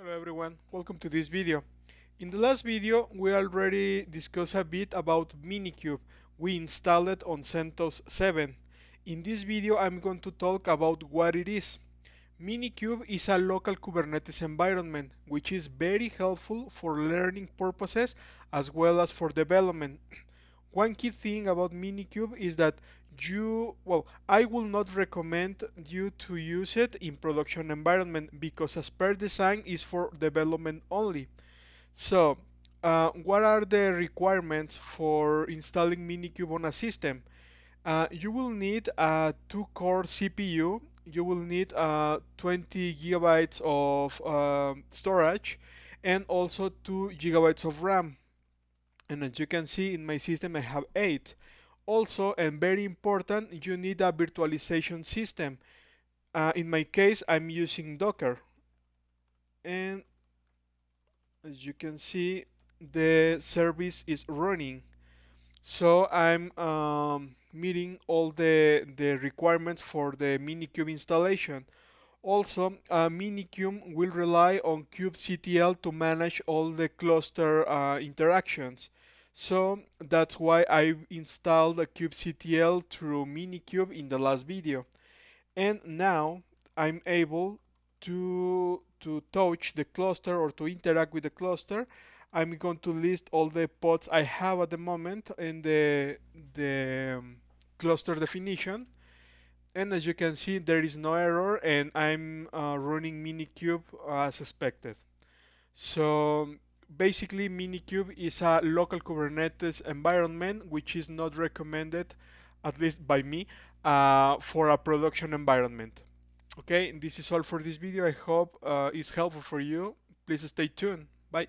Hello everyone, welcome to this video. In the last video we already discussed a bit about Minikube. We installed it on CentOS 7. In this video I'm going to talk about what it is. Minikube is a local Kubernetes environment which is very helpful for learning purposes as well as for development. One key thing about Minikube is that I will not recommend you to use it in production environment because as per design is for development only. So, what are the requirements for installing Minikube on a system? You will need a 2-core CPU, you will need 20 gigabytes of storage, and also 2 gigabytes of RAM. And as you can see in my system I have 8. Also, and very important, you need a virtualization system. In my case I'm using Docker, and as you can see the service is running. So I'm meeting all the requirements for the Minikube installation. Also, Minikube will rely on kubectl to manage all the cluster interactions. So that's why I installed the kubectl through Minikube in the last video. And now I'm able to touch the cluster or to interact with the cluster. I'm going to list all the pods I have at the moment in the cluster definition, and as you can see there is no error and I'm running Minikube as expected. So basically Minikube is a local Kubernetes environment which is not recommended, at least by me, for a production environment. Okay, this is all for this video. I hope it's helpful for you. Please stay tuned. Bye.